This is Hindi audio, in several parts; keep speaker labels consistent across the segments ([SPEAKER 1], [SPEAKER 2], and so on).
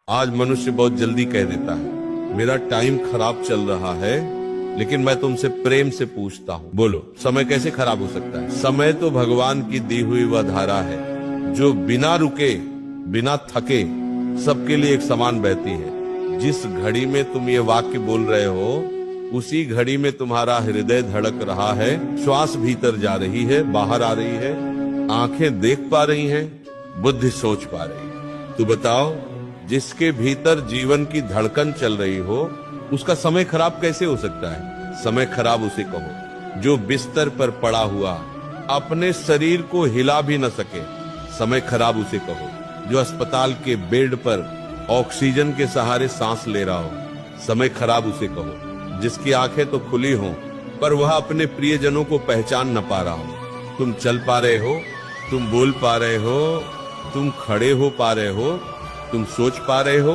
[SPEAKER 1] आज मनुष्य बहुत जल्दी कह देता है मेरा टाइम खराब चल रहा है, लेकिन मैं तुमसे प्रेम से पूछता हूँ, बोलो समय कैसे खराब हो सकता है? समय तो भगवान की दी हुई वह धारा है जो बिना रुके बिना थके सबके लिए एक समान बहती है। जिस घड़ी में तुम ये वाक्य बोल रहे हो उसी घड़ी में तुम्हारा हृदय धड़क रहा है, श्वास भीतर जा रही है, बाहर आ रही है, आंखें देख पा रही हैं, बुद्धि सोच पा रही है। तो बताओ, जिसके भीतर जीवन की धड़कन चल रही हो उसका समय खराब कैसे हो सकता है? समय खराब उसे कहो जो बिस्तर पर पड़ा हुआ अपने शरीर को हिला भी न सके। समय खराब उसे कहो जो अस्पताल के बेड पर ऑक्सीजन के सहारे सांस ले रहा हो। समय खराब उसे कहो जिसकी आंखें तो खुली हों पर वह अपने प्रियजनों को पहचान न पा रहा हो। तुम चल पा रहे हो, तुम बोल पा रहे हो, तुम खड़े हो पा रहे हो, तुम सोच पा रहे हो,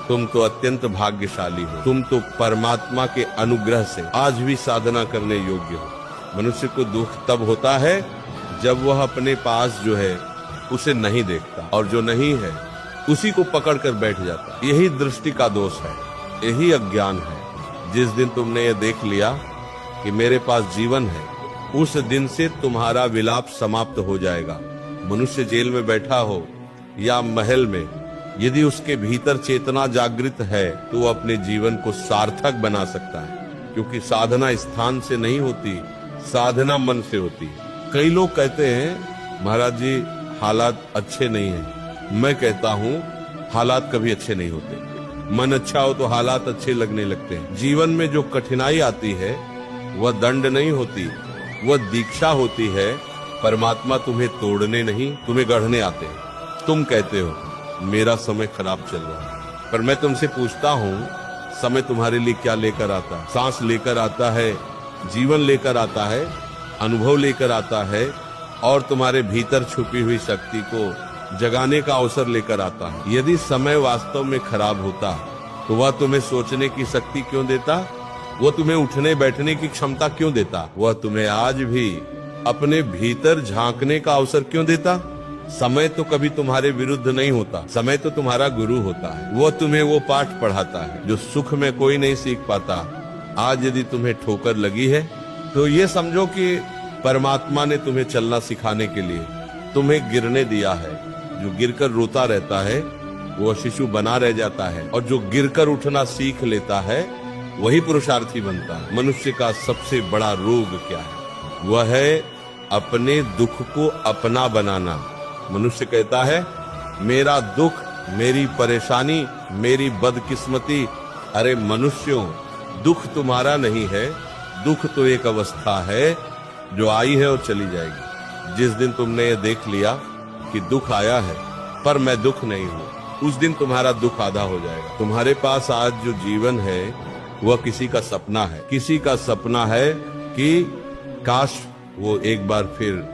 [SPEAKER 1] तुम तो अत्यंत भाग्यशाली हो। तुम तो परमात्मा के अनुग्रह से आज भी साधना करने योग्य हो। मनुष्य को दुख तब होता है जब वह अपने पास जो है उसे नहीं देखता और जो नहीं है उसी को पकड़ कर बैठ जाता है। यही दृष्टि का दोष है, यही अज्ञान है। जिस दिन तुमने ये देख लिया कि मेरे पास जीवन है, उस दिन से तुम्हारा विलाप समाप्त हो जाएगा। मनुष्य जेल में बैठा हो या महल में, यदि उसके भीतर चेतना जागृत है तो वो अपने जीवन को सार्थक बना सकता है, क्योंकि साधना स्थान से नहीं होती, साधना मन से होती है। कई लोग कहते हैं महाराज जी हालात अच्छे नहीं हैं। मैं कहता हूँ हालात कभी अच्छे नहीं होते। मन अच्छा हो तो हालात अच्छे लगने लगते हैं। जीवन में जो कठिनाई आती है वह दंड नहीं होती, वह दीक्षा होती है। परमात्मा तुम्हें तोड़ने नहीं, तुम्हें गढ़ने आते हैं। तुम कहते हो मेरा समय खराब चल रहा है, पर मैं तुमसे पूछता हूँ समय तुम्हारे लिए क्या लेकर आता है? सांस लेकर आता है, जीवन लेकर आता है, अनुभव लेकर आता है और तुम्हारे भीतर छुपी हुई शक्ति को जगाने का अवसर लेकर आता है। यदि समय वास्तव में खराब होता तो वह तुम्हें सोचने की शक्ति क्यों देता? वह तुम्हें उठने बैठने की क्षमता क्यों देता? वह तुम्हें आज भी अपने भीतर झांकने का अवसर क्यों देता? समय तो कभी तुम्हारे विरुद्ध नहीं होता, समय तो तुम्हारा गुरु होता है। वो तुम्हें वो पाठ पढ़ाता है जो सुख में कोई नहीं सीख पाता। आज यदि तुम्हें ठोकर लगी है तो ये समझो कि परमात्मा ने तुम्हें चलना सिखाने के लिए तुम्हें गिरने दिया है। जो गिरकर रोता रहता है वो शिशु बना रह जाता है, और जो गिरकर उठना सीख लेता है वही पुरुषार्थी बनता है। मनुष्य का सबसे बड़ा रोग क्या है? वह है अपने दुख को अपना बनाना। मनुष्य कहता है मेरा दुख, मेरी परेशानी, मेरी बदकिस्मती। अरे मनुष्यों, दुख तुम्हारा नहीं है, दुख तो एक अवस्था है जो आई है और चली जाएगी। जिस दिन तुमने ये देख लिया कि दुख आया है पर मैं दुख नहीं हूँ, उस दिन तुम्हारा दुख आधा हो जाएगा। तुम्हारे पास आज जो जीवन है वह किसी का सपना है। किसी का सपना है कि काश वो एक बार फिर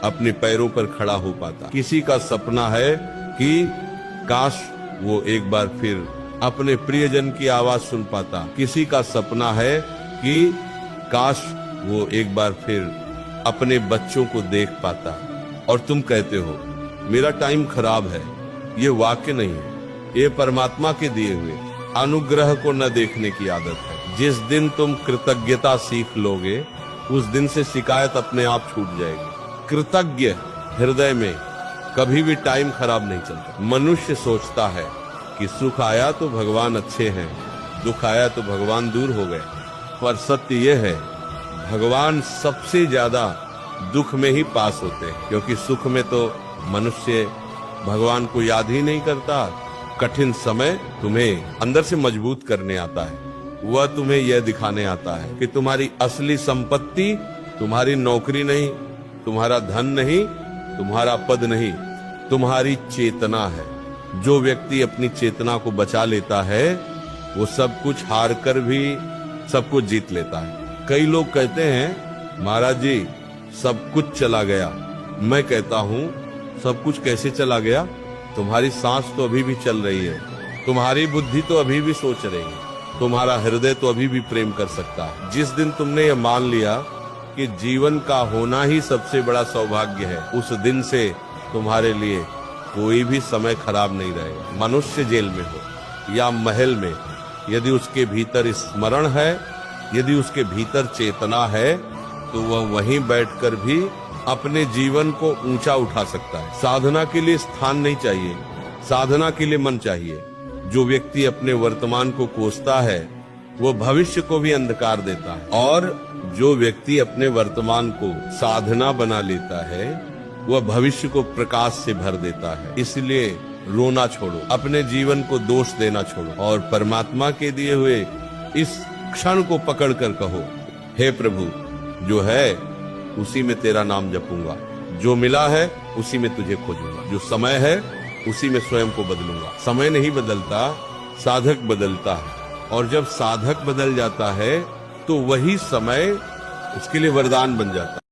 [SPEAKER 1] अपने पैरों पर खड़ा हो पाता। किसी का सपना है कि काश वो एक बार फिर अपने प्रियजन की आवाज सुन पाता। किसी का सपना है कि काश वो एक बार फिर अपने बच्चों को देख पाता। और तुम कहते हो मेरा टाइम खराब है। ये वाक्य नहीं है, ये परमात्मा के दिए हुए अनुग्रह को न देखने की आदत है। जिस दिन तुम कृतज्ञता सीख लोगे उस दिन से शिकायत अपने आप छूट जाएगी। कृतज्ञ हृदय में कभी भी टाइम खराब नहीं चलता। मनुष्य सोचता है कि सुख आया तो भगवान अच्छे हैं, दुख आया तो भगवान दूर हो गए, पर सत्य यह है भगवान सबसे ज्यादा दुख में ही पास होते हैं, क्योंकि सुख में तो मनुष्य भगवान को याद ही नहीं करता। कठिन समय तुम्हें अंदर से मजबूत करने आता है। वह तुम्हें यह दिखाने आता है कि तुम्हारी असली संपत्ति तुम्हारी नौकरी नहीं, तुम्हारा धन नहीं, तुम्हारा पद नहीं, तुम्हारी चेतना है। जो व्यक्ति अपनी चेतना को बचा लेता है वो सब कुछ हार कर भी सब कुछ जीत लेता है। कई लोग कहते हैं महाराज जी सब कुछ चला गया। मैं कहता हूँ सब कुछ कैसे चला गया? तुम्हारी सांस तो अभी भी चल रही है, तुम्हारी बुद्धि तो अभी भी सोच रही है, तुम्हारा हृदय तो अभी भी प्रेम कर सकता है। जिस दिन तुमने ये मान लिया कि जीवन का होना ही सबसे बड़ा सौभाग्य है, उस दिन से तुम्हारे लिए कोई भी समय खराब नहीं रहेगा। मनुष्य जेल में हो या महल में, यदि उसके भीतर स्मरण है, यदि उसके भीतर चेतना है, तो वह वहीं बैठकर भी अपने जीवन को ऊंचा उठा सकता है। साधना के लिए स्थान नहीं चाहिए, साधना के लिए मन चाहिए। जो व्यक्ति अपने वर्तमान को कोसता है वो भविष्य को भी अंधकार देता है, और जो व्यक्ति अपने वर्तमान को साधना बना लेता है वह भविष्य को प्रकाश से भर देता है। इसलिए रोना छोड़ो, अपने जीवन को दोष देना छोड़ो और परमात्मा के दिए हुए इस क्षण को पकड़कर कहो, हे प्रभु, जो है उसी में तेरा नाम जपूंगा, जो मिला है उसी में तुझे खोजूंगा, जो समय है उसी में स्वयं को बदलूंगा। समय नहीं बदलता, साधक बदलता है, और जब साधक बदल जाता है तो वही समय उसके लिए वरदान बन जाता है।